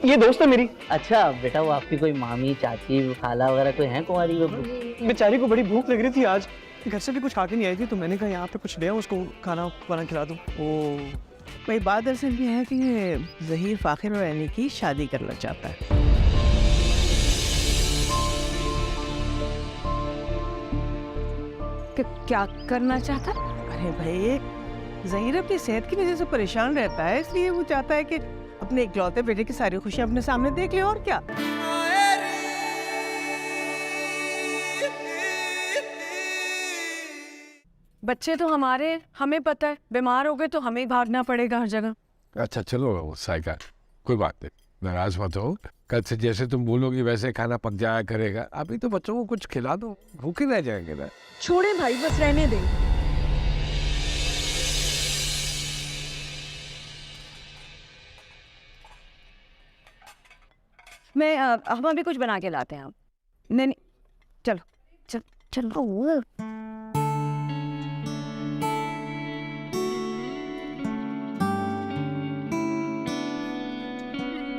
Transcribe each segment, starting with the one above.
ये दोस्त है मेरी। अच्छा बेटा, वो आपकी कोई मामी चाची खाला वगैरह कोई है कुंवारी? वो बेचारी को बड़ी भूख लग रही थी आज, घर से भी कुछ खा के नहीं आई थी, तो मैंने कहा यहाँ पे कुछ ले उसको खाना वाना खिला दूं। ओ, भाई बात दरअसल ये है कि ज़हीर फ़ाखिर और एनी की शादी करना चाहता है। क्या करना चाहता? अरे भाई, ज़हीर अपनी सेहत की वजह से परेशान रहता है, इसलिए वो चाहता है कि अपने इकलौते बेटे की सारी खुशियां अपने सामने देख ले, और क्या। बच्चे तो हमारे, हमें पता है, बीमार हो गए तो हमें ही भागना पड़ेगा हर जगह। अच्छा चलो साइका, कोई बात नहीं, नाराज मत हो। कल से जैसे तुम बोलोगी वैसे खाना पक जाया करेगा। अभी तो बच्चों को कुछ खिला दो, भूखे रह जाएंगे ना। छोड़े भाई, बस रहने दे। मैं हम अभी कुछ बना के लाते हैं। आप नहीं नहीं, चलो चल चलो।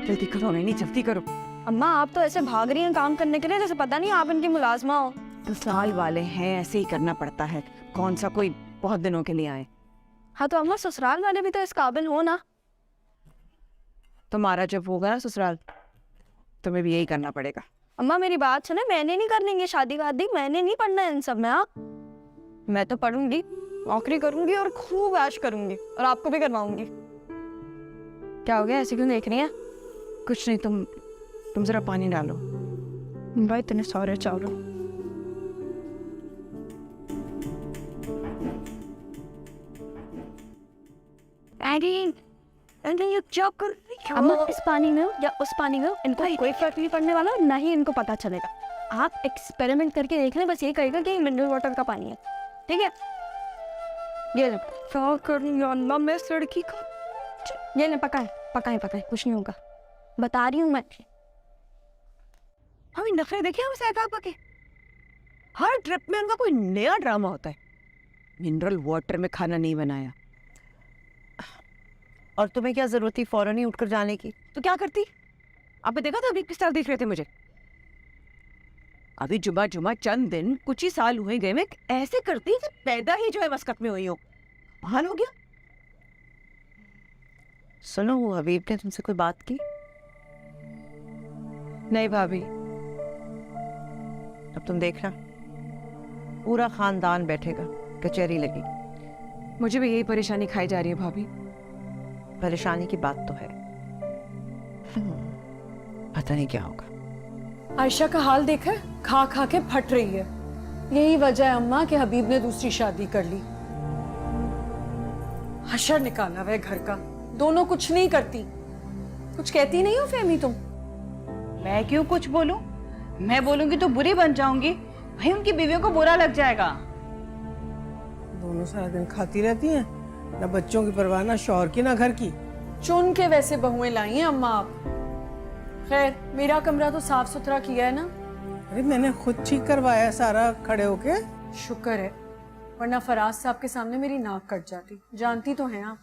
जल्दी करो, नहीं जल्दी करो। अम्मा आप तो ऐसे भाग रही हैं काम करने के लिए जैसे पता नहीं आप इनकी मुलाजमा हो। ससुराल वाले हैं, ऐसे ही करना पड़ता है, कौन सा कोई बहुत दिनों के लिए आए। हाँ तो अम्मा ससुराल वाले भी तो इस काबिल हो ना। तुम्हारा जब होगा ना ससुराल, तुम्हें भी यही करना पड़ेगा। अम्मा मेरी बात सुने, मैंने नहीं करनी है शादी वादी, मैंने नहीं पढ़ना है इन सब में। हाँ मैं तो पढ़ूंगी, नौकरी करूंगी और खूब ऐश करूंगी, और आपको भी करवाऊंगी। क्या हो गया, ऐसे क्यों देख रही हैं? कुछ नहीं, तुम जरा पानी डालो। भाई इतने सारे चावल। ये क्या कर रही हो? अम्मा इस पानी में या उस पानी में इनको कोई फर्क नहीं पड़ने वाला, ना ही इनको पता चलेगा। आप एक्सपेरिमेंट करके देख लें, बस ये कहेगा कि मिनरल वाटर का पानी है, ठीक है? ये ले, क्या कर रही हो अम्मा, मैं इस लड़की को। ये ले, पकाए पकाए पकाए, कुछ नहीं होगा, बता रही हूँ मैं। हमें नखरे देखे हम सहकाबा के, हर ट्रिप में उनका कोई नया ड्रामा होता है। मिनरल वाटर में खाना नहीं बनाया, और तुम्हें क्या जरूरत थी फौरन ही उठकर जाने की? तो क्या करती? आपने देखा था अभी किस तरह देख रहे थे मुझे। अभी जुमा जुमा चंद दिन, कुछ ही साल हुए गए, मैं ऐसे करती कि पैदा ही जो है मस्कत में हुई हो। हाल हो गया। सुनो, वो हबीब ने तुमसे कोई बात की? नहीं भाभी, अब तुम देखना, पूरा खानदान बैठेगा, कचहरी लगी। मुझे भी यही परेशानी खाई जा रही है भाभी। परेशानी की बात तो है, पता नहीं क्या होगा। आयशा का हाल देखा, खा खा के फट रही है। यही वजह है अम्मा कि हबीब ने दूसरी शादी कर ली। हशर निकाला वह घर का, दोनों कुछ नहीं करती। कुछ कहती नहीं हो फहमी तुम? मैं क्यों कुछ बोलूं? मैं बोलूंगी तो बुरी बन जाऊंगी भाई, उनकी बीवियों को बुरा लग जाएगा। दोनों सारा दिन खाती रहती हैं, ना बच्चों की परवाह, ना शौहर की, ना घर की। चुन के वैसे बहुएं लाई हैं अम्मा आप। खैर मेरा कमरा तो साफ सुथरा किया है ना? अरे मैंने खुद ठीक करवाया सारा, खड़े होके। शुक्र है, वरना फराज साहब के सामने मेरी नाक कट जाती। जानती तो हैं आप।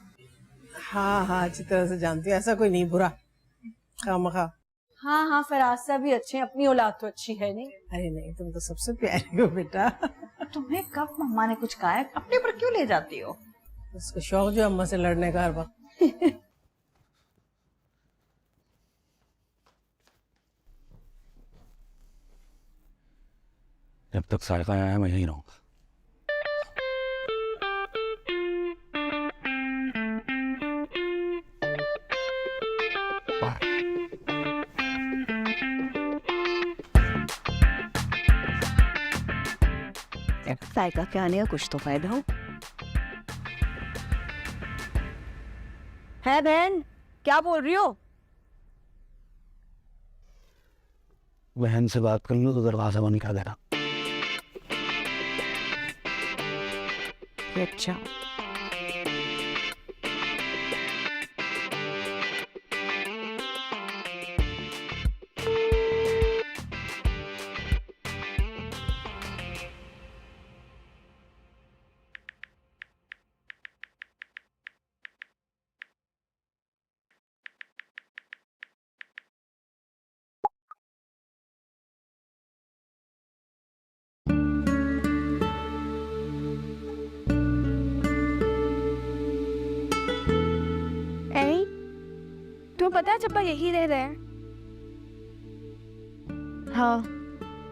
हाँ हाँ, अच्छी तरह से जानती हूँ, ऐसा कोई नहीं बुरा खामखा। हाँ हाँ, फराज साहब भी अच्छे, अपनी औलाद तो अच्छी है नहीं। अरे नहीं, तुम तो सबसे प्यारी हो बेटा। तुम्हें कब मम्मा ने कुछ कहा है? अपने पर क्यों ले जाती हो? उसको शौक जो अम्मा से लड़ने का हर वक्त। जब तक साइका आया मैं यहीं रहूंगा। साइका के आने का कुछ तो फायदा हो। है बहन, क्या बोल रही हो? बहन से बात कर लो तो दरवाजा बंद कर देना। अच्छा। पता है जब यही रह रहे हैं? हाँ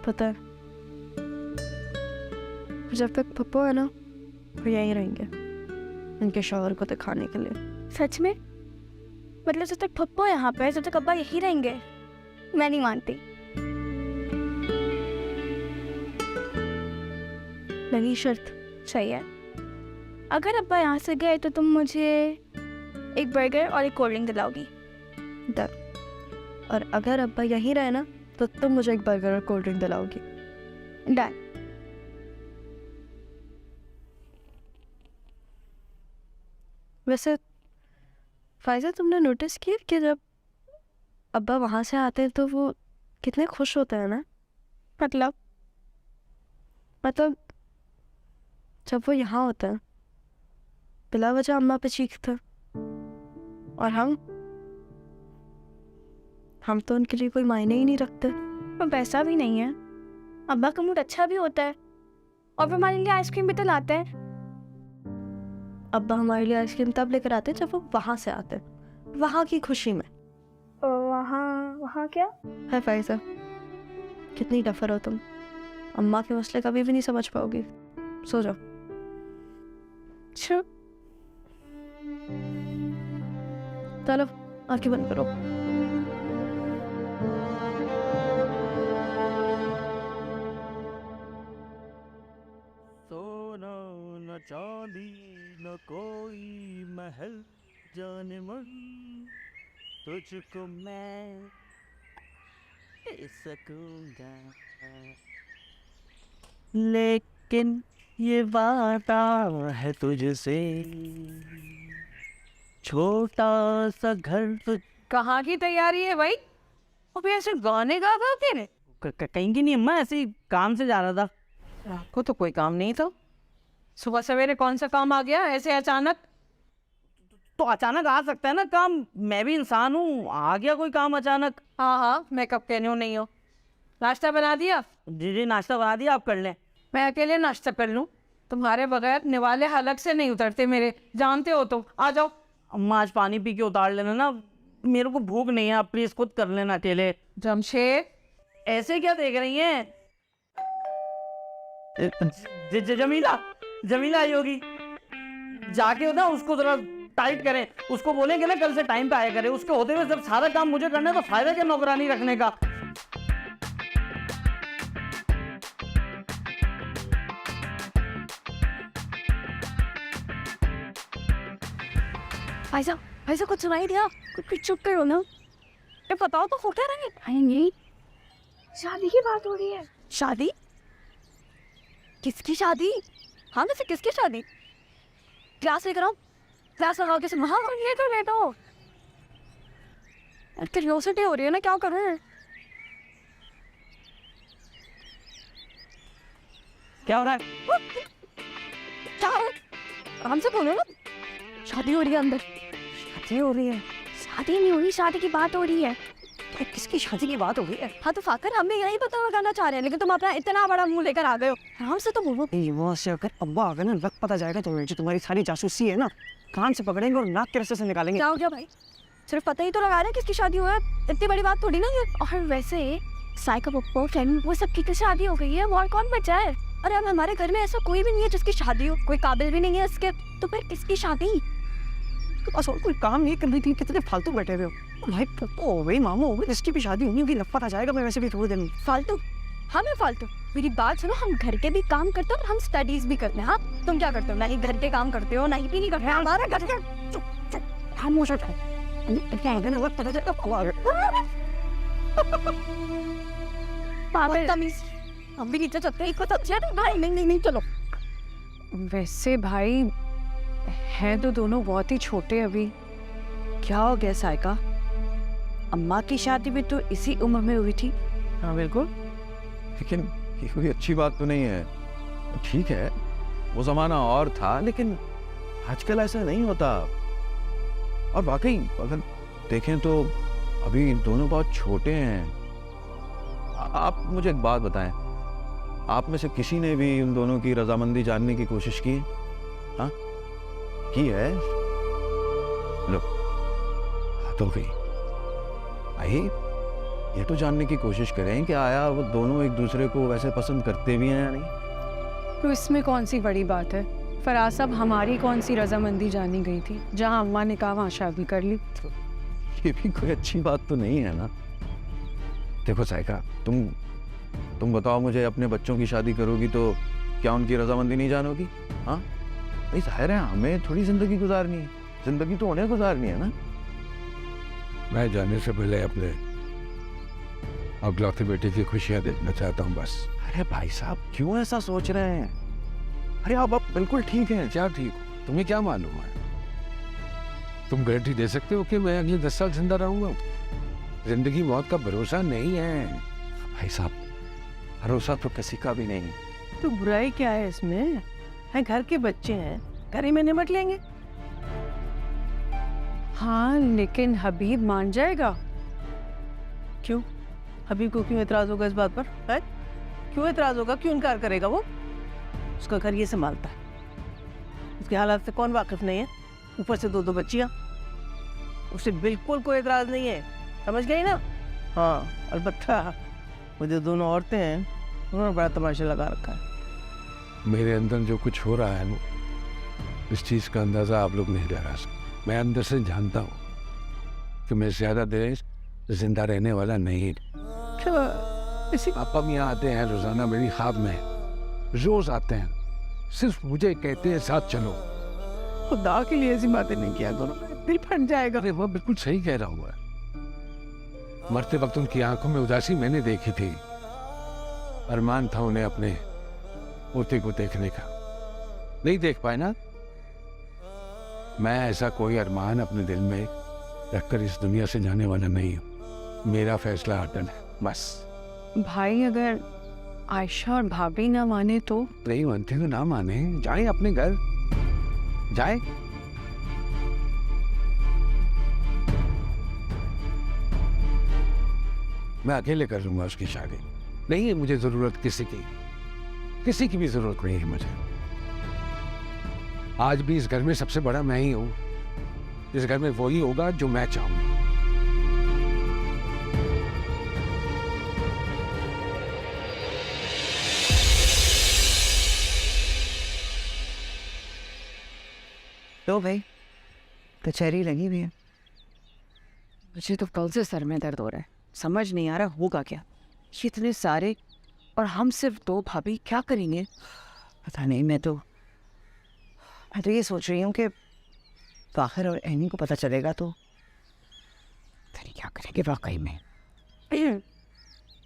पता है। जब तक पप्पू है ना वो यहीं रहेंगे इनके शौहर को दिखाने के लिए। सच में? मतलब जब तक पप्पू यहाँ पे है जब तक अब्बा यहीं रहेंगे? मैं नहीं मानती। लगी शर्त सही है। अगर अब्बा यहाँ से गए तो तुम मुझे एक बर्गर और एक कोल्ड ड्रिंक दिलाओगी? डन। और अगर अब्बा यहीं रहे ना तो तुम मुझे एक बर्गर और कोल्ड ड्रिंक दिलाओगी? डन। वैसे फायजा तुमने नोटिस किया कि जब अब्बा वहाँ से आते हैं तो वो कितने खुश होते हैं ना? मतलब जब वो यहाँ होता है बिला वजह अम्मा पे चीखते हैं और हम तो उनके लिए कोई मायने ही नहीं रखते। पर पैसा भी नहीं है। अब्बा का मूड अच्छा भी होता है और वो हमारे लिए आइसक्रीम भी तो लाते हैं। अब्बा हमारे लिए आइसक्रीम तब लेकर आते हैं जब वो वहाँ से आते हैं, वहाँ की खुशी में। वहाँ क्या है फायजा? कितनी डफर हो तुम। अम्मा के मसले कभी भी नहीं समझ पाओगी। सो जाओ। चलो आंखें बंद करो। सोना न चांदी न कोई महल जाने मन, तुझको मैं दे सकूंगा, लेकिन ये वादा है तुझसे, छोटा सा घर। कहाँ की तैयारी है भाई? अबे ऐसे गाने गा गा के रे? कहीं की नहीं अम्मा, ऐसे ही काम से जा रहा था। आपको तो कोई काम नहीं था। सुबह सवेरे कौन सा काम आ गया ऐसे अचानक? तो अचानक आ सकता है ना काम, मैं भी इंसान हूँ, आ गया कोई काम अचानक। हाँ मैं कब कहने हूँ नहीं हो। नाश्ता बना दिया? जी नाश्ता बना दिया, आप कर लें। मैं अकेले नाश्ता कर लूँ? तुम्हारे बगैर निवाले हलक से नहीं उतरते मेरे, जानते हो तुम। आ जाओ। अम्मा आज पानी पी के उतार लेना ना, मेरे को भूख नहीं है, आप प्लीज खुद कर लेना अकेले। जमशेद ऐसे क्या देख रही हैं? जमीला आई होगी, जाके ना उसको जरा टाइट करें, उसको बोलेंगे ना कल से टाइम पे आया करे। उसके होते हुए जब सारा काम मुझे करना है तो फायदा क्या नौकरानी रखने का। फायजा कुछ सुनाई दिया? कुछ चुप करो ना। ये बताओ तो हो क्या रहा है? आएंगे शादी की बात हो रही है। शादी? किसकी शादी? हाँ वैसे किसकी शादी? क्लास लेकर आओ, क्लास लगाओ। किसी हाँ ये तो लेट हो। क्यूरियोसिटी हो रही है ना, क्या कर रहे हैं? क्या हो रहा है? क्या है? हमसे बोलो ना। शादी हो रही है अंदर। शादी हो रही है? शादी नहीं हो रही, शादी की बात हो रही है। तो किसकी शादी की बात हो गई है? हाँ तो फाकर हम भी यही पता लगाना चाह रहे हैं, लेकिन तुम अपना इतना बड़ा मुंह लेकर आ गए हो। आराम से तो बोलो। वहाँ से अगर अब्बा आ गए ना, वक्त पता जाएगा तुम्हें। जो तुम्हारी सारी जासूसी है ना, कान से पकड़ेंगे और नाक के रस्ते से निकालेंगे। क्या हो गया भाई? सिर्फ पता ही तो लगा रहे हैं किसकी शादी हुआ है, इतनी बड़ी बात थोड़ी ना है। और वैसे साई का पप्पो फैमिली वो सब की शादी हो गई है, और कौन बचा है? अरे अब हमारे घर में ऐसा कोई भी नहीं है जिसकी शादी हो, कोई काबिल भी नहीं है इसके, तो फिर किसकी शादी? बस और कोई काम नहीं कर रही थी, कितने फालतू बैठे हुए हो भाई। पप्पो हो गई, मामू हो गई, इसकी भी शादी होनी होगी, लफा आ जाएगा। मैं वैसे भी थोड़ी देर में फालतू? हमें फालतू? मेरी बात सुनो, हम घर के भी काम करते हो और हम स्टडीज भी करते हैं। हाँ तुम क्या करते हो? ना ही घर के काम करते हो, ना ही नहीं करते। हमारा घर का खामोश है। तमीज हम भी नीचे चलते हैं। नहीं चलो। वैसे भाई हैं तो दोनों बहुत ही छोटे अभी। क्या हो गया साइका? अम्मा की शादी भी तो इसी उम्र में हुई थी। हाँ बिल्कुल, लेकिन ये कोई अच्छी बात तो नहीं है। ठीक है वो जमाना और था, लेकिन आजकल ऐसा नहीं होता। और वाकई अगर देखें तो अभी दोनों बहुत छोटे हैं। आप मुझे एक बात बताएं, आप में से किसी ने भी उन दोनों की रजामंदी जानने की कोशिश की? हाँ की है? लो हाथ हो गई। भाई ये तो जानने की कोशिश करें कि आया वो दोनों एक दूसरे को वैसे पसंद करते भी हैं या नहीं। तो इसमें कौन सी बड़ी बात है? फराज साहब, हमारी कौन सी रजामंदी जानी गई थी? जहाँ अम्मा ने कहा वहाँ शादी कर ली। ये भी कोई अच्छी बात तो नहीं है ना। देखो साइका, तुम बताओ मुझे, अपने बच्चों की शादी करोगी तो क्या उनकी रजामंदी नहीं जानोगी? हाँ भाई, जाहिर है हमें थोड़ी जिंदगी गुजारनी है, जिंदगी तो उन्हें गुजारनी है ना। मैं जाने से पहले अपने अगलौते बेटे की खुशियां देखना चाहता हूँ बस। अरे भाई साहब, क्यों ऐसा सोच रहे हैं? अरे आप बिल्कुल ठीक हैं। क्या ठीक हो? तुम्हें क्या मालूम है? तुम गारंटी दे सकते हो कि मैं अगले 10 साल जिंदा रहूंगा? जिंदगी मौत का भरोसा नहीं है भाई साहब, भरोसा तो किसी का भी नहीं। तो बुराई क्या है इसमें? है, घर के बच्चे हैं, घर ही में निपट लेंगे। हाँ, लेकिन हबीब मान जाएगा? क्यों? हबीब को क्यों एतराज होगा इस बात पर? है? क्यों एतराज होगा? क्यों इनकार करेगा वो? उसका घर ये संभालता है, उसके हालात से कौन वाकिफ नहीं है? ऊपर से 2 बच्चियां, उसे बिल्कुल कोई एतराज नहीं है, समझ गई ना? हाँ, अलबत्ता वो जो दोनों औरतें हैं उन्होंने बड़ा तमाशा लगा रखा है। मेरे अंदर जो कुछ हो रहा है ना, इस चीज का अंदाजा आप लोग नहीं लगा सकते। मैं अंदर से जानता हूँ कि मैं ज्यादा देर जिंदा रहने वाला नहीं। पापा यहाँ आते हैं रोजाना मेरी ख्वाब में, रोज आते हैं, सिर्फ मुझे कहते हैं साथ चलो। खुदा के लिए ऐसी बातें नहीं किया करो, दिल फट जाएगा। अरे वो बिल्कुल सही कह रहा हूँ। मरते वक्त उनकी आंखों में उदासी मैंने देखी थी। अरमान था उन्हें अपने पोते को देखने का, नहीं देख पाए ना। मैं ऐसा कोई अरमान अपने दिल में रखकर इस दुनिया से जाने वाला नहीं हूँ। मेरा फैसला अटल है बस। भाई, अगर आयशा और भाभी ना माने तो? नहीं मानते तो ना माने, जाए अपने घर, जाए। मैं अकेले कर लूंगा उसकी शादी। नहीं है मुझे जरूरत किसी की भी जरूरत नहीं है मुझे। आज भी इस घर में सबसे बड़ा मैं ही हूं। इस घर में वही होगा जो मैं चाहूंगा। लो भाई, कचहरी लगी हुई है। मुझे तो कल से सर में दर्द हो रहा है, समझ नहीं आ रहा होगा क्या। ये इतने सारे और हम सिर्फ 2 भाभी, क्या करेंगे? पता नहीं। मैं तो ये सोच रही हूँ कि फाखिर और एनी को पता चलेगा तो पता नहीं क्या करेंगे वाकई में।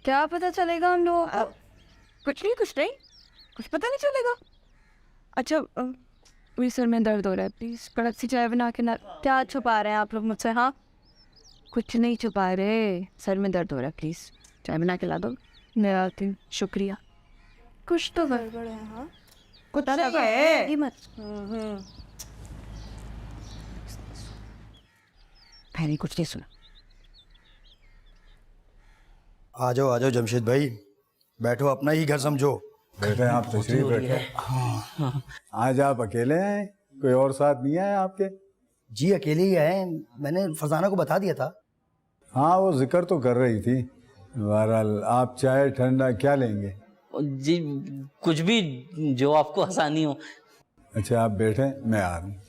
क्या पता चलेगा हम लोगों को? कुछ नहीं, कुछ पता नहीं चलेगा। अच्छा, मेरे सर में दर्द हो रहा है, प्लीज़ कड़क सी चाय बना के ना। क्या छुपा रहे हैं आप लोग मुझसे? हाँ, कुछ नहीं छुपा रहे, सर में दर्द हो रहा है, प्लीज़ चाय बना के ला दो। मैं आती हूँ। शुक्रिया। कुछ तो गड़बड़ है। हाँ, कुछ है ये मत। मैंने कुछ नहीं सुना। आ जाओ जमशेद भाई, बैठो, अपना ही घर समझो। बैठे आप, तशरीफ बैठे। हाँ। आज आप अकेले हैं, कोई और साथ नहीं आया आपके? जी अकेले ही आए, मैंने फरजाना को बता दिया था। हाँ, वो जिक्र तो कर रही थी। बहरहाल आप चाय ठंडा क्या लेंगे? जी कुछ भी जो आपको आसानी हो। अच्छा आप बैठे, मैं आ रहा हूँ।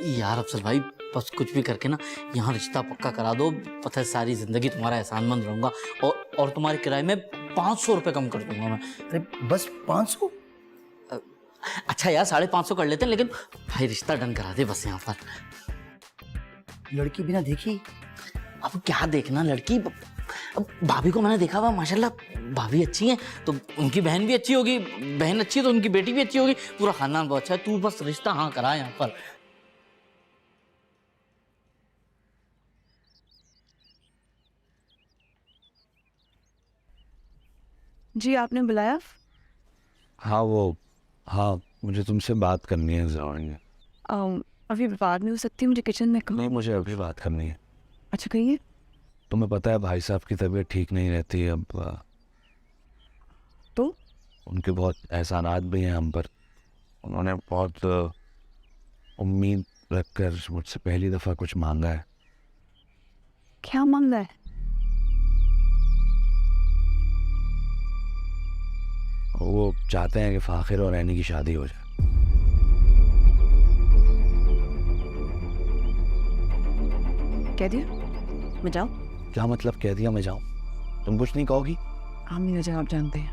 यार अफसर भाई, बस कुछ भी करके ना यहाँ रिश्ता पक्का करा दो। पता है सारी जिंदगी तुम्हारा एहसानमंद रहूंगा और तुम्हारे किराए में 500 रुपये कम कर दूंगा मैं। अरे बस 500? अच्छा यार 550 कर लेते हैं, लेकिन भाई रिश्ता डन करा दे बस यहाँ पर। लड़की बिना देखी? अब क्या देखना लड़की, अब भाभी को मैंने देखा हुआ, माशाल्लाह भाभी अच्छी हैं तो उनकी बहन भी अच्छी होगी, बहन अच्छी है तो उनकी बेटी भी अच्छी होगी, पूरा खानदान बहुत अच्छा है। तू बस रिश्ता हाँ करा यहाँ पर। जी आपने बुलाया? हाँ मुझे तुमसे बात करनी है जवान। अभी बात नहीं हो सकती, मुझे किचन में नहीं, मुझे अभी बात करनी है। अच्छा कहिए। तुम्हें पता है भाई साहब की तबीयत ठीक नहीं रहती है अब। तो उनके बहुत एहसानात भी हैं हम पर। उन्होंने बहुत उम्मीद रखकर मुझसे पहली दफ़ा कुछ मांगा है। क्या मांगा है? वो चाहते हैं कि फ़ाखिर और ऐनी की शादी हो जाए। कह दिया मैं जाऊँ? क्या मतलब कह दिया मैं जाऊँ? तुम कुछ नहीं कहोगी? हम मेरा जवाब जानते हैं,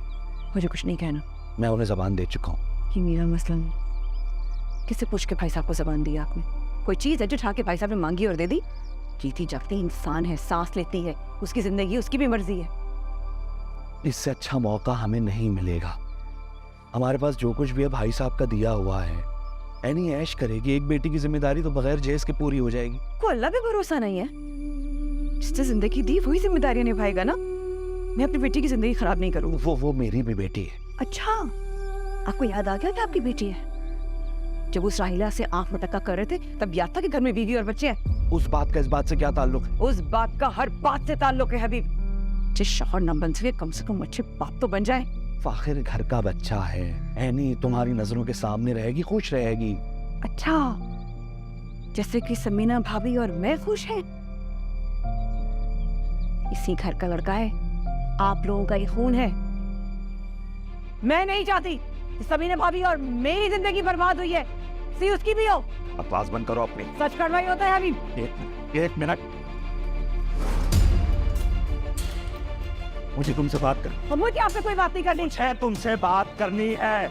मुझे कुछ नहीं कहना। मैं उन्हें ज़बान दे चुका हूँ। ये मेरा मसला नहीं। किससे पूछ के भाई साहब को जबान दी आपने? कोई चीज़ है जो उठा के भाई साहब ने मांगी और दे दी? जीती जागती इंसान है, सांस लेती है, उसकी जिंदगी उसकी भी मर्जी है। इससे अच्छा मौका हमें नहीं मिलेगा। हमारे पास जो कुछ भी है भाई साहब का दिया हुआ है। ऐनी ऐश करेगी, एक बेटी की जिम्मेदारी तो बगैर जेस के पूरी हो जाएगी। को अल्लाह पे भरोसा नहीं है? जिसने जिंदगी दी वही जिम्मेदारियां निभाएगा ना। मैं अपनी बेटी की जिंदगी खराब नहीं करूंगी। वो मेरी भी बेटी है। अच्छा, आपको याद आ गया कि आपकी बेटी है? जब उस राहिला से आंख मटक्का कर रहे थे तब याद था कि घर में बीवी और बच्चे हैं? उस बात का इस बात से क्या ताल्लुक है? उस बात का हर बात से ताल्लुक है हबीब। जिस शौहर न बन सके कम से कम अच्छे बाप तो बन जाए। फाखिर घर का बच्चा है, ऐनी तुम्हारी नजरों के सामने रहेगी, खुश रहेगी। अच्छा, जैसे कि समीना भाभी और मैं खुश हैं। इसी घर का लड़का है, आप लोगों का ही खून है। मैं नहीं चाहती कि समीना भाभी और मेरी जिंदगी बर्बाद हुई है, सी उसकी भी हो। आवाज बंद करो अपनी। सच कड़वा ही होता है हबीब। एक मिनट, मुझे तुमसे बात कर। मुझे आपसे कोई बात नहीं करनी है, तुमसे बात करनी है।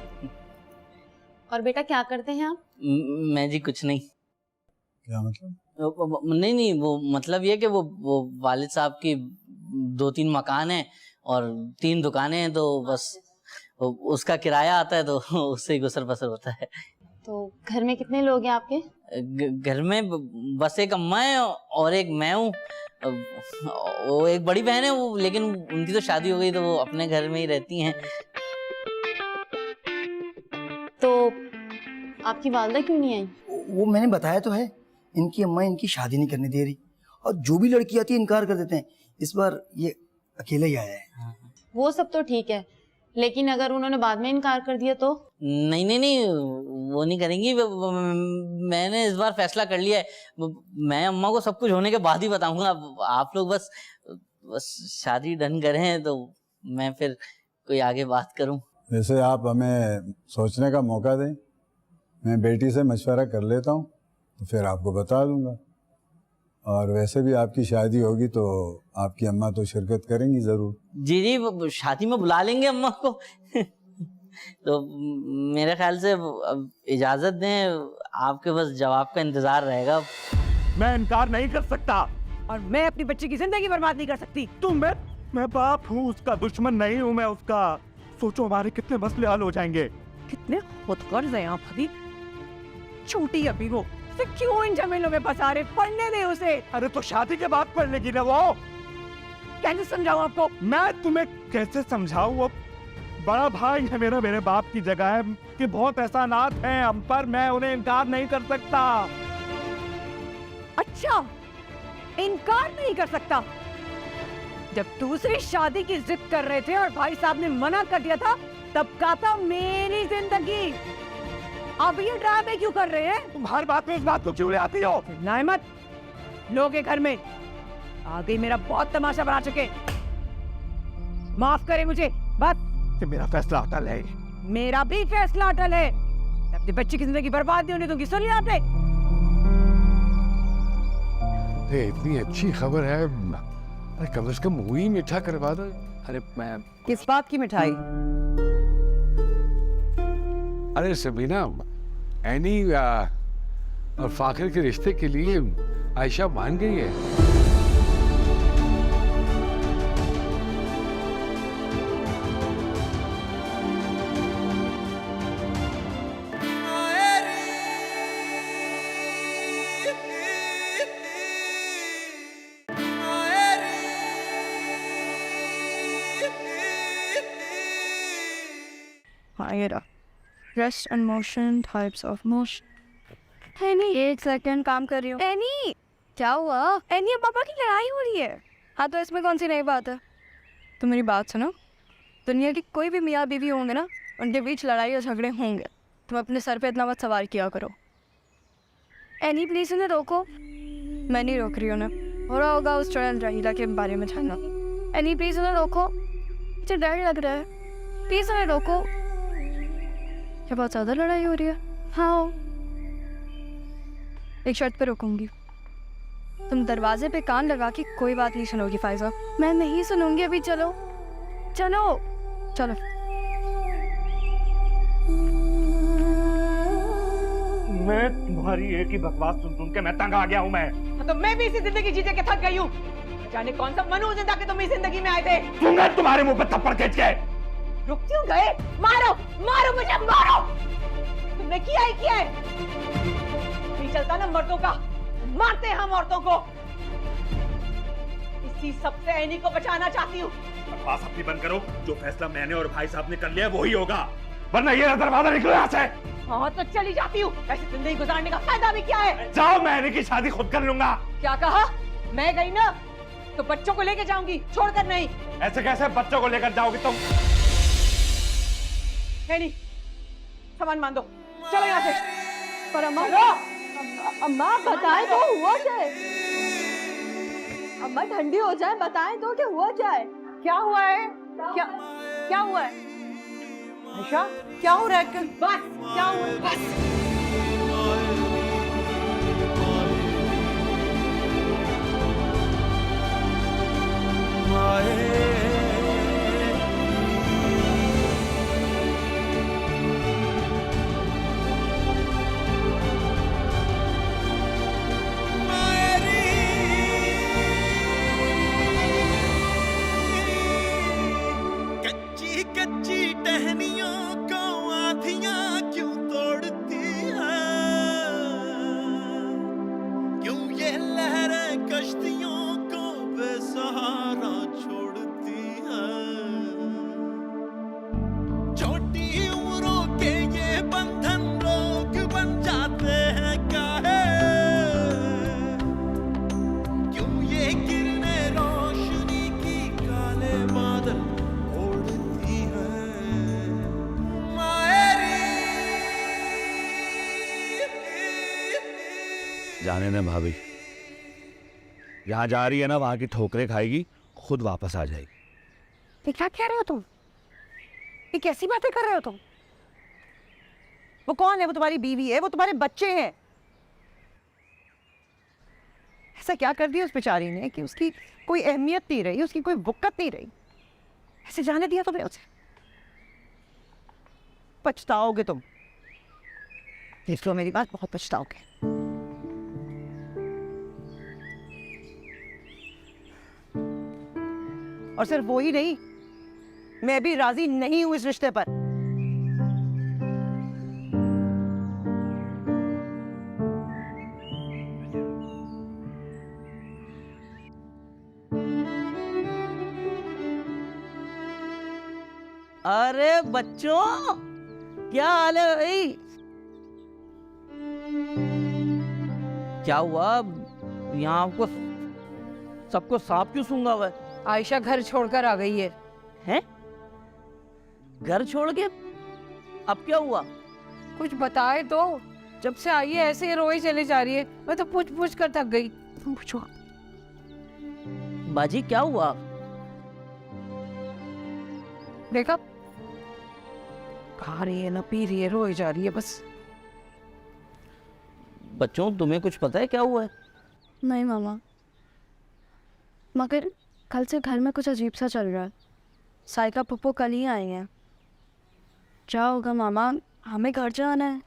और बेटा क्या करते हैं आप? मैं जी कुछ नहीं। क्या मतलब? नहीं, वो मतलब ये कि वो वालिद साहब की 2-3 मकान हैं और 3 दुकानें हैं, तो बस उसका किराया आता है तो उससे ही गुसर बसर होता है। तो घर में कितने लोग हैं आपके? घर में बस एक अम्मा है और एक मैं हूँ। वो एक बड़ी बहन है, वो लेकिन उनकी तो शादी हो गई तो वो अपने घर में ही रहती हैं। तो आपकी वालदा क्यों नहीं आई? वो मैंने बताया तो है, इनकी अम्मा इनकी शादी नहीं करने दे रही और जो भी लड़की आती है इनकार कर देते हैं। इस बार ये अकेला ही आया है। वो सब तो ठीक है, लेकिन अगर उन्होंने बाद में इनकार कर दिया तो? नहीं, वो नहीं करेंगी। मैंने इस बार फैसला कर लिया है, मैं अम्मा को सब कुछ होने के बाद ही बताऊंगा। आप लोग बस शादी डन करें तो मैं फिर कोई आगे बात करूं। वैसे आप हमें सोचने का मौका दें, मैं बेटी से मशवरा कर लेता हूँ तो फिर आपको बता दूंगा। और वैसे भी आपकी शादी होगी तो आपकी अम्मा तो शिरकत करेंगी ज़रूर। जी, शादी में बुला लेंगे अम्मा को। तो मेरे ख्याल से अब इजाज़त दें, आपके बस जवाब का इंतज़ार रहेगा। मैं इनकार नहीं कर सकता। और मैं अपनी बच्ची की जिंदगी बर्बाद नहीं कर सकती। मैं बाप हूँ, उसका दुश्मन नहीं हूँ मैं उसका। सोचो हमारे कितने मसले हल हो जाएंगे। कितने खुदगर्ज हैं आप हबीब। छोटी अभी वो से क्यों इन झमेलों में फंसा रहे? पढ़ने दे उसे। अरे तो शादी के बाद पढ़ लेगी ना वो। कैसे समझाऊं आपको? मैं तुम्हें कैसे समझाऊं? वो बड़ा भाई है मेरा, मेरे बाप की जगह है कि बहुत एहसानात हैं हम पर, मैं उन्हें इनकार नहीं कर सकता। अच्छा, इनकार नहीं कर सकता? जब दूसरी शादी की जिद कर रहे थे और भाई साहब ने मना कर दिया था तब कहा था मेरी जिंदगी। अब ये ड्रामे क्यों कर रहे हैं? तुम हर बात में इस बात को क्यों ले आती हो? चिल्लाए मत। लोग के घर में आ गई, मेरा बहुत तमाशा बना चुके। माफ करे मुझे, बस। मेरा फैसला अटल है। मेरा भी फैसला अटल है। अपने बच्चे की जिंदगी बर्बाद नहीं होने दूंगी। सुन लिया आपने? इतनी अच्छी खबर है, अरे कम से कम वही मीठा करवा दो। अरे मैं किस बात की मिठाई? अरे सबीना, ऐनी और फाखिर के रिश्ते के लिए आयशा मान गई है। Rest and motion, types of motion. Any, 1 second काम कर रही हूँ। एनी, क्या हुआ? एनी, अब पापा की लड़ाई हो रही है। हाँ, तो इसमें कौन सी नई बात है? तो मेरी बात सुनो, दुनिया की कोई भी मियाँ बीवी होंगे ना, उनके बीच लड़ाई और झगड़े होंगे। तुम अपने सर पे इतना मत सवार किया करो। एनी प्लीज उन्हें रोको। मैं नहीं रोक रही उन्हें, हो रहा होगा उस चरण रहीला के बारे में जानना। एनी प्लीज उन्हें रोको, मुझे डर लग रहा है, प्लीज उन्हें रोको। क्या बहुत ज़्यादा लड़ाई हो रही है? हाँ, एक शर्त पे रोकूंगी, तुम दरवाजे पे कान लगा के कोई बात नहीं सुनोगी फाइजा। मैं नहीं सुनूंगी अभी। चलो चलो चलो। मैं तुम्हारी एक ही बकवास सुन के मैं तंग आ गया हूँ। मैं तो मैं भी इसी जिंदगी जीते के थक गई हूँ। जाने कौन सा मनु जिंदा के तुम इस जिंदगी में आए थे। दूंगा तुम्हारे मुंह पे थप्पड़ खींच के। रुक क्यों गए? मारो मारो मुझे, मारो। तुमने किया ही किया है। नहीं चलता ना मर्दों का, मारते हैं हम औरतों को। इसी सबसे ऐनी को बचाना चाहती हूँ। बकवास अपनी बंद करो। जो फैसला मैंने और भाई साहब ने कर लिया वही होगा, वरना ये दरवाजा निकलो यहाँ से। हाँ तो चली जाती हूँ। ऐसी जिंदगी गुजारने का फायदा भी क्या है? जाओ, मैं ऐनी की शादी खुद कर लूंगा। क्या कहा? मैं गई ना तो बच्चों को लेके जाऊंगी, छोड़कर नहीं। ऐसे कैसे बच्चों को लेकर जाओगी तुम? नहीं, सामान मान दो, चलो यहाँ से। पर अम्मा, अम्मा बताएं तो हुआ क्या है? अम्मा ठंडी हो जाए, बताएं तो क्या हुआ क्या है? क्या हुआ है? क्या हुआ है? आयशा, क्या हो रहा है? बस क्या हुआ है? बस कच्ची कच्ची टहनियों को आधियां क्यों तोड़ती है? क्यों ये लहरें कश्तियों को बेसहारा छोड़ती है? छोटी उम्रों के ये बंधन रोग बन जाते हैं काहे? क्यों ये किरणें रोशनी की काले बादल ओढ़ती हैं? जाने ना भाभी, जहाँ जा रही है ना वहाँ की ठोकरें खाएगी, खुद वापस आ जाएगी। ये क्या कह रहे हो तुम? ये कैसी बातें कर रहे हो तुम? वो कौन है? वो तुम्हारी बीवी है, वो तुम्हारे बच्चे हैं। ऐसा क्या कर दिया उस बेचारी ने कि उसकी कोई अहमियत नहीं रही, उसकी कोई वक़्त नहीं रही। ऐसे जाने दिया तुमने उसे? पछताओगे तुम, देख लो मेरी बात, बहुत पछताओगे। और सिर्फ वो ही नहीं, मैं भी राजी नहीं हूं इस रिश्ते पर। अरे बच्चों, क्या हाल है भाई? क्या हुआ? यहाँ आपको सबको सांप क्यों सूंघा हुआ है? आयशा घर छोड़कर आ गई है। हैं? घर छोड़ के? अब क्या हुआ? कुछ बताए तो। जब से आई है ऐसे ही रोई चली जा रही है। मैं तो पूछ पूछ कर थक गई। तुम पूछो। बाजी क्या हुआ? देखा, खा रही है ना पी रही है, रोई जा रही है बस। बच्चों, तुम्हें कुछ पता है क्या हुआ है? नहीं मामा, मगर कल से घर में कुछ अजीब सा चल रहा है। साइका पप्पू कल ही आए हैं। क्या होगा मामा? हमें घर जाना है।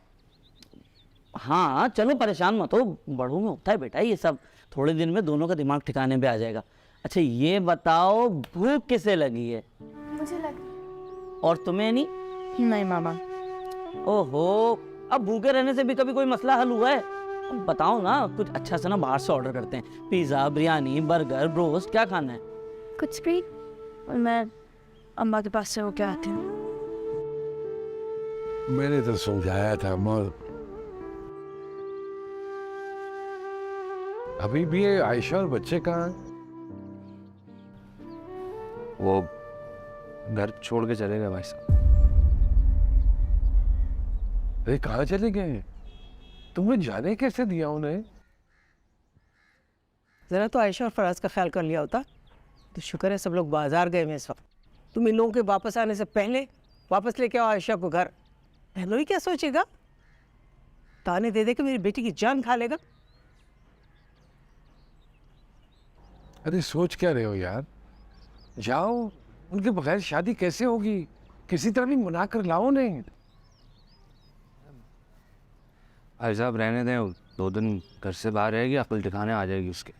हाँ चलो, परेशान मत हो, बड़ों में होता है बेटा ये सब। थोड़े दिन में दोनों का दिमाग ठिकाने पे आ जाएगा। अच्छा ये बताओ, भूख किसे लगी है? मुझे लग। और तुम्हें नहीं? नहीं मामा। ओहो, अब भूखे रहने से भी कभी कोई मसला हल हुआ है? बताओ ना, कुछ अच्छा सा ना बाहर से ऑर्डर करते हैं। पिज़्ज़ा, बिरयानी, बर्गर, ब्रोस्ट, क्या खाना है? कुछ भी। और मैं अम्मा के पास से होके आती हूँ। मैंने तो समझाया था मौत। अभी भी ये आयशा और बच्चे कहाँ हैं? वो घर छोड़ के चले गए भाई साहब। अरे कहाँ चले गए? तुमने जाने कैसे दिया उन्हें? जरा तो आयशा और फराज का ख्याल कर लिया होता तो शुक्र है सब लोग बाजार गए हैं इस वक्त। तुम इन लोगों के वापस आने से पहले वापस लेके आओ आयशा को घर। बहनोई क्या सोचेगा? ताने दे दे के मेरी बेटी की जान खा लेगा। अरे सोच क्या रहे हो यार? जाओ, उनके बगैर शादी कैसे होगी? किसी तरह भी मना कर लाओ नहीं। भाई साहब रहने दें, 2 दिन घर से बाहर रहेगी, अकल ठिकाने आ जाएगी उसके।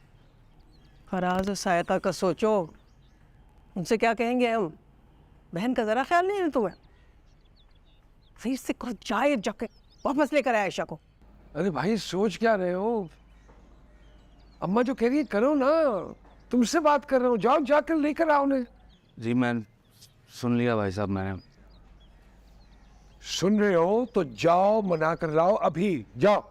फराज और सहायता का सोचो, उनसे क्या कहेंगे हम? बहन का जरा ख्याल नहीं है तुम्हें? फिर से कहो जाए जाके वापस लेकर आए आयशा को। अरे भाई सोच क्या रहे हो? अम्मा जो कह रही है करो ना, तुमसे बात कर रहा हूँ, जाओ जाकर लेकर आओ उन्हें। जी मैं सुन लिया भाई साहब, मैंने। सुन रहे हो तो जाओ, मना कर लाओ, अभी जाओ।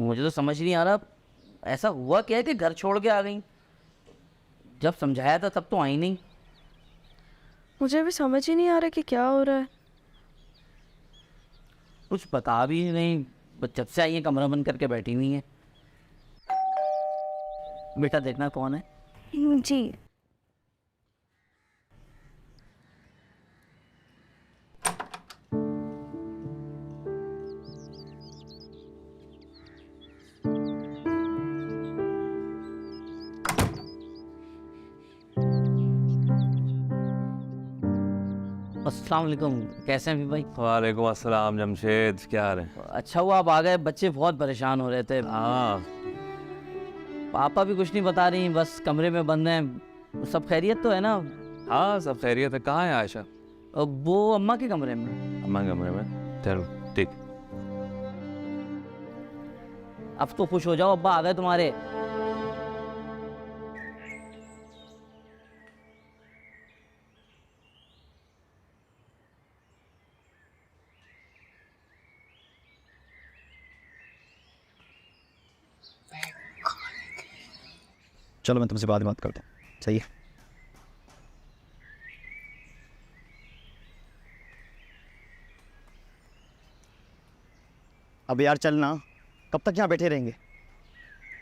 मुझे तो समझ नहीं आ रहा ऐसा हुआ क्या है कि घर छोड़ के आ गई? जब समझाया था तब तो आई नहीं। मुझे भी समझ ही नहीं आ रहा कि क्या हो रहा है। कुछ बता भी नहीं, बस जब से आई है कमरा बंद करके बैठी हुई है। बेटा देखना कौन है? जी अस्सलाम वालेकुम, कैसे हैं भाई? वालेकुम अस्सलाम जमशेद, क्या हाल है? अच्छा हुआ आप आ गए, बच्चे बहुत परेशान हो रहे थे। हाँ पापा भी कुछ नहीं बता रही, बस कमरे में बंद हैं। सब खैरियत तो है ना? हाँ सब खैरियत है। कहाँ है आयशा? वो अम्मा के कमरे में। अम्मा के कमरे में? चलो ठीक। अब तो खुश हो जाओ, अब्बा आ गए तुम्हारे। चलो मैं तुमसे बाद में बात करता हूँ, सही है? अब यार चलना, कब तक यहाँ बैठे रहेंगे?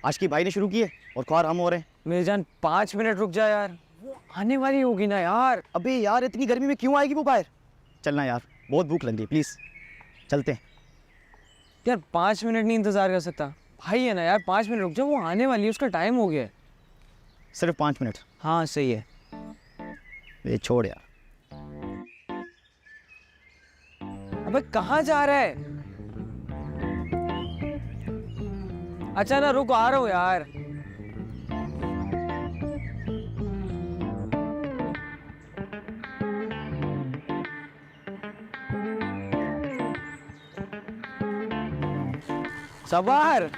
आज की भाई ने शुरू की है और ख्वार हम हो रहे हैं। मेरी जान 5 मिनट रुक जा यार, वो आने वाली होगी ना यार। अबे यार इतनी गर्मी में क्यों आएगी वो बाहर? चलना यार, बहुत भूख लग रही है, प्लीज़ चलते हैं। यार 5 मिनट नहीं इंतजार कर सकता, भाई है ना यार। 5 मिनट रुक जा, वो आने वाली है, उसका टाइम हो गया है। सिर्फ 5 मिनट? हाँ सही है। ये छोड़ यार। अबे कहाँ जा रहा है? अच्छा ना रुक, आ रहा हूँ यार। सवार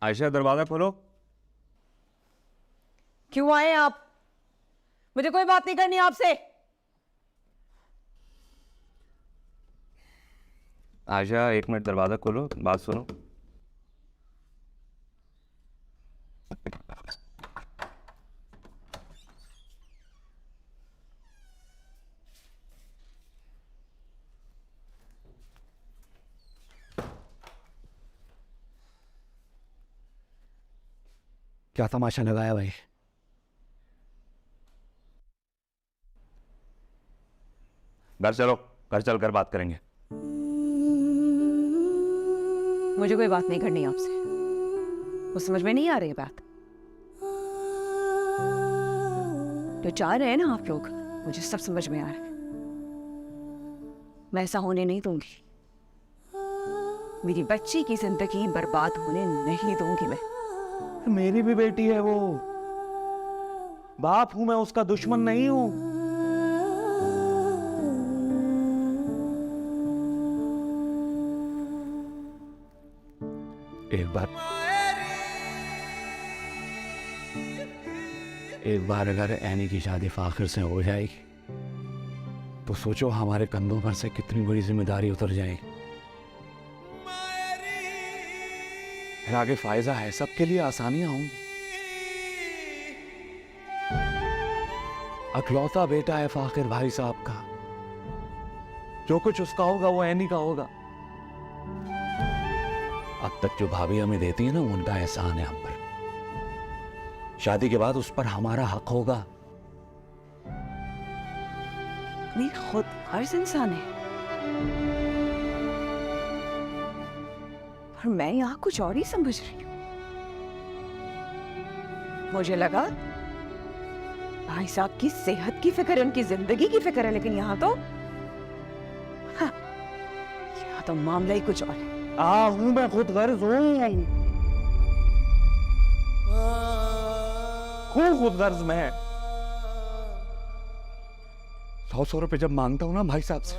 आयशा दरवाजा खोलो। क्यों आए आप? मुझे कोई बात नहीं करनी आपसे। आयशा 1 मिनट दरवाजा खोलो, बात सुनो। क्या तमाशा लगाया भाई? घर चलो, घर चल कर बात करेंगे। मुझे कोई बात नहीं करनी आपसे, वो समझ में नहीं आ रही बात। जो चाह रहे हैं ना आप लोग, मुझे सब समझ में आ रहा है। मैं ऐसा होने नहीं दूंगी। मेरी बच्ची की जिंदगी बर्बाद होने नहीं दूंगी मैं। मेरी भी बेटी है वो, बाप हूं मैं, उसका दुश्मन नहीं हूं। एक बार अगर ऐनी की शादी फाखिर से हो जाएगी तो सोचो हमारे कंधों पर से कितनी बड़ी जिम्मेदारी उतर जाएगी। फिर आगे फायजा है, सबके लिए आसानियां होंगी। अकलौता बेटा है फाकिर भाई साहब का, जो कुछ उसका होगा वो एनी का होगा। अब तक जो भाभी हमें देती है ना, उनका एहसान है हम पर। शादी के बाद उस पर हमारा हक होगा। नहीं, खुद गर्ज इंसान है, पर मैं यहाँ कुछ और ही समझ रही हूँ। मुझे लगा भाई साहब की सेहत की फिक्र है, उनकी जिंदगी की फिक्र है, लेकिन यहाँ तो यहाँ तो मामला ही कुछ और है। हूँ मैं खुद गर्ज हूँ, खुद गर्ज में। 100 रुपए जब मांगता हूं ना भाई साहब से,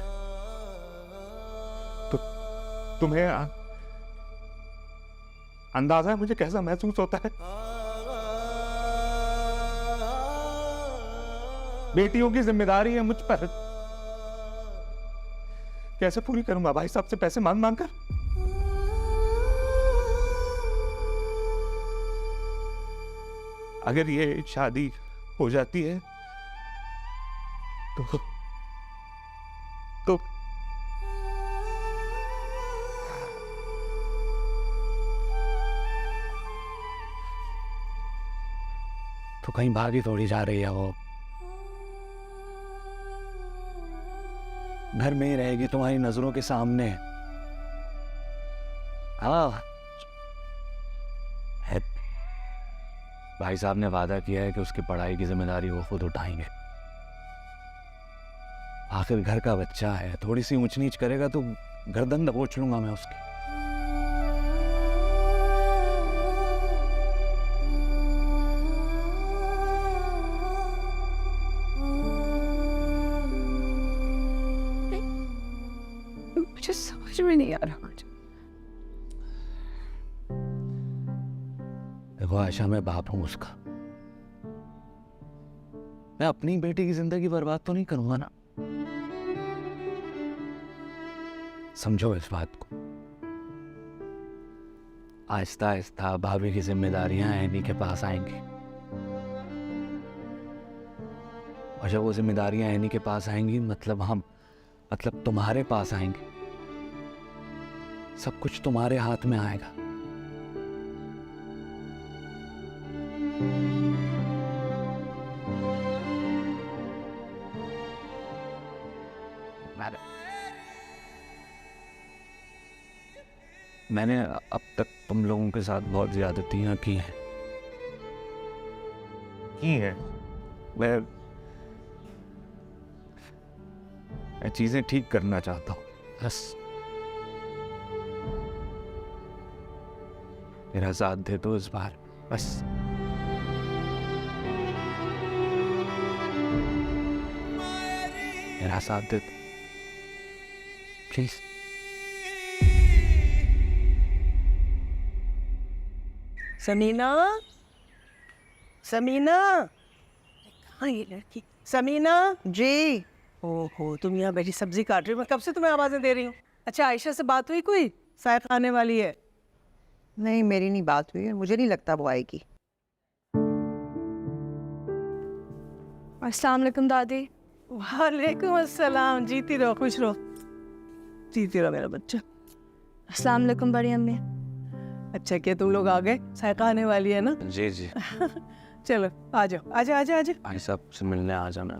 तो तुम्हें अंदाजा है मुझे कैसा महसूस होता है? बेटियों की जिम्मेदारी है मुझ पर, कैसे पूरी करूंगा भाई साहब से पैसे मांग मांग कर? अगर ये शादी हो जाती है तो कहीं भागी थोड़ी जा रही है वो, घर में ही रहेगी तुम्हारी नजरों के सामने। हाँ, भाई साहब ने वादा किया है कि उसकी पढ़ाई की जिम्मेदारी वो खुद उठाएंगे। आखिर घर का बच्चा है, थोड़ी सी ऊंच नीच करेगा तो गर्दन दबोच लूंगा मैं उसकी। मुझे समझ में नहीं आ रहा कुछ। देखो आयशा, मैं बाप हूं उसका, मैं अपनी बेटी की जिंदगी बर्बाद तो नहीं करूंगा ना। समझो इस बात को। आहिस्ता आहिस्ता भाभी की जिम्मेदारियां एनी के पास आएंगी, और जब वो जिम्मेदारियां एनी के पास आएंगी, मतलब तुम्हारे पास आएंगी, सब कुछ तुम्हारे हाथ में आएगा। मैंने अब तक तुम लोगों के साथ बहुत ज्यादतियां की हैं। मैं चीजें ठीक करना चाहता हूं, बस मेरा साथ दे दो इस बार, बस। मेरा साथ दे दो प्लीज। समीना, समीना, कहाँ ये लड़की? समीना जी। ओहो, तुम यहाँ बैठी सब्जी काट रही हो, मैं कब से तुम्हें आवाजें दे रही हूँ। अच्छा, आयशा से बात हुई कोई? सायक आने वाली है। नहीं, मेरी नहीं बात हुई है, मुझे नहीं लगता वो आएगी। अस्सलाम वालेकुम दादी। वालेकुम अस्सलाम। जीती रहो, खुश रहो, जीती रहो मेरा बच्चा। अस्सलाम वालेकुम बड़ी अम्मी। अच्छा किया तुम लोग आ गए, सायका आने वाली है ना? जी जी। चलो आ जाओ, आ जाओ, आ जाओ, आ जाओ। भाई साहब से मिलने आ जाना।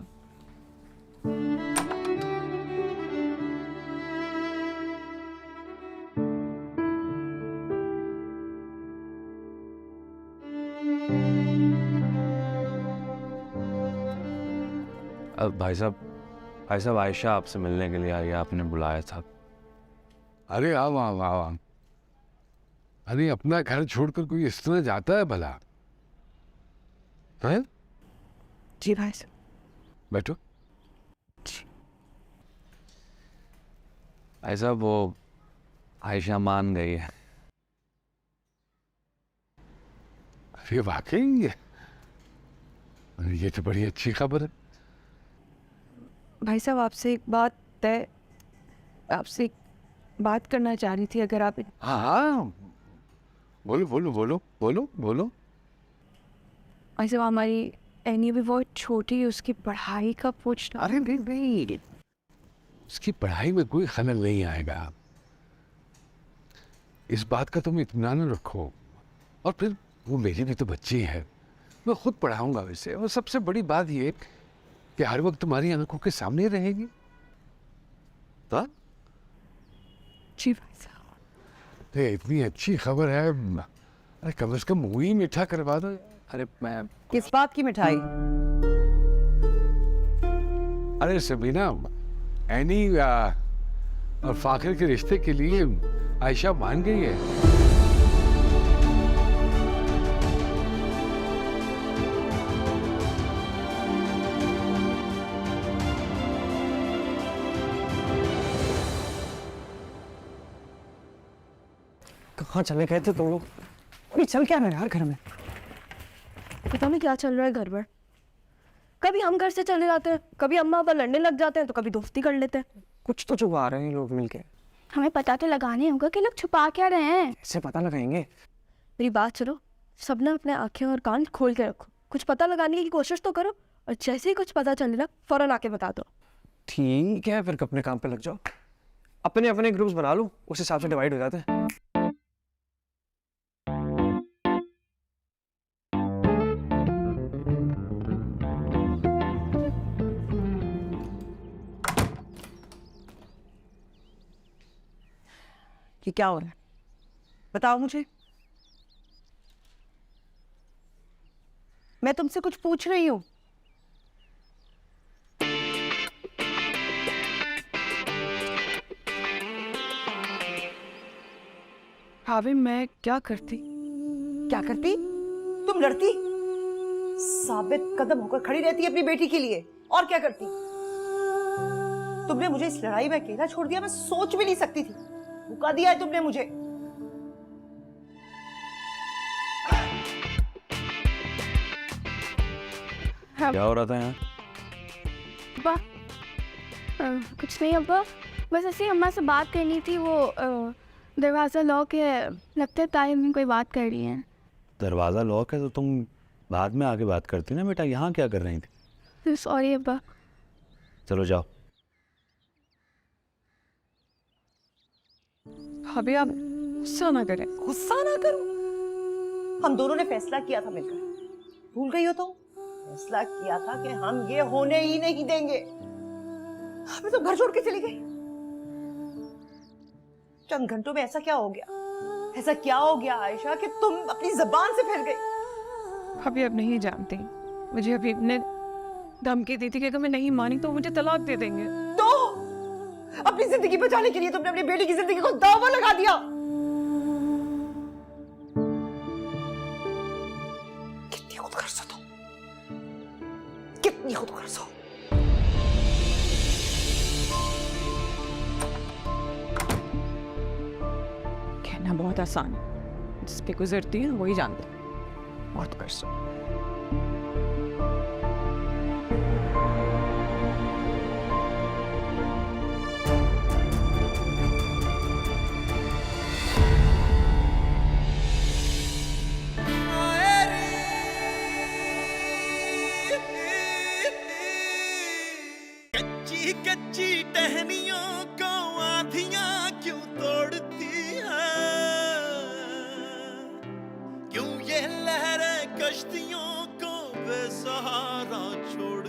अब भाई साहब आयशा आपसे मिलने के लिए आई है, आपने बुलाया था। अरे आओ आओ आओ आओ। अरे अपना घर छोड़कर कोई इस तरह जाता है भला? है? जी भाई साहब। बैठो। भाई साहब वो आयशा मान गई है। अरे वाकई ये तो बड़ी अच्छी खबर है। भाई साहब आपसे बात करना चाह रही थी, अगर आप। हाँ, बोलो बोलो बोलो बोलो बोलो। ऐसे हमारी एनी भी बहुत छोटी है, उसकी पढ़ाई का पूछना। अरे नहीं नहीं, उसकी पढ़ाई में कोई खलल नहीं आएगा, इस बात का तुम इत्मीनान रखो। और फिर वो मेरी भी तो बच्ची है, मैं खुद पढ़ाऊंगा वैसे। और सबसे बड़ी बात ये कि हर वक्त तुम्हारी आंखों के सामने रहेगी। तो जी भाई साहब। ये इतनी अच्छी खबर है, अरे कम से कम मुँह ही मीठा करवा दो। अरे मैं किस बात की मिठाई? अरे सबीना, एनी और फाखिर के रिश्ते के लिए आयशा मान गई है। कहाँ चले गए थे तुम लोग? अभी चल क्या रहा है यार घर में? पता नहीं क्या चल रहा है घर पर। कभी हम घर से चले जाते हैं, कभी अम्मा पापा लड़ने लग जाते हैं, तो कभी दोस्ती कर लेते हैं। कुछ तो छुपा रहे हैं लोग मिलके। हमें पता तो लगाने होगा कि लोग छुपा क्या रहे हैं। कैसे पता लगाएंगे? मेरी बात सुनो, सब ना अपने आंखें और कान खोल के रखो, कुछ पता लगाने की कोशिश तो करो, और जैसे ही कुछ पता चले ना फौरन आके बता दो। ठीक है, फिर अपने काम पे लग जाओ। अपने अपने ग्रुप्स बना लो, उस हिसाब से डिवाइड हो जाते हैं। कि क्या हो रहा है? बताओ मुझे। मैं तुमसे कुछ पूछ रही हूँ। भाभी मैं क्या करती? क्या करती? तुम लड़ती, साबित कदम होकर खड़ी रहती अपनी बेटी के लिए। और क्या करती? तुमने मुझे इस लड़ाई में अकेला छोड़ दिया, मैं सोच भी नहीं सकती थी। धोखा दिया है तुमने मुझे। क्या हो रहा था यहाँ? अब्बा, कुछ नहीं अब्बा, बस ऐसे ही अम्मा से बात करनी थी। वो दरवाज़ा लॉक है, लगता है ताई अम्मी कोई बात कर रही है। दरवाज़ा लॉक है तो तुम बाद में आके बात करती ना बेटा, यहाँ क्या कर रही थी? सॉरी अब्बा। चलो जाओ। भाभी आप गुस्सा ना करें। गुस्सा ना करो, हम दोनों ने फैसला किया था मिलकर। भूल गई हो तुम? फैसला किया था कि हम ये होने ही नहीं देंगे। मैं तो घर छोड़ के चली गई। चंद घंटों में ऐसा क्या हो गया? ऐसा क्या हो गया आयशा कि तुम अपनी जबान से फिर गई? भाभी अब नहीं जानती, मुझे अभी ने धमकी दी थी कि अगर मैं नहीं मानी तो मुझे तलाक दे देंगे। तो अपनी जिंदगी बचाने के लिए तुमने अपनी बेटी की जिंदगी को दांव पर लगा दिया। कितनी खुदगर्ज हो तुम, कितनी खुदगर्ज हो। कहना बहुत आसान है, जिस पे गुजरती है वही जानता है। बहुत कर सो। कच्ची कच्ची टहनियों को आंधियां क्यों तोड़ती है? क्यों ये लहरें कश्तियों को बेसहारा छोड़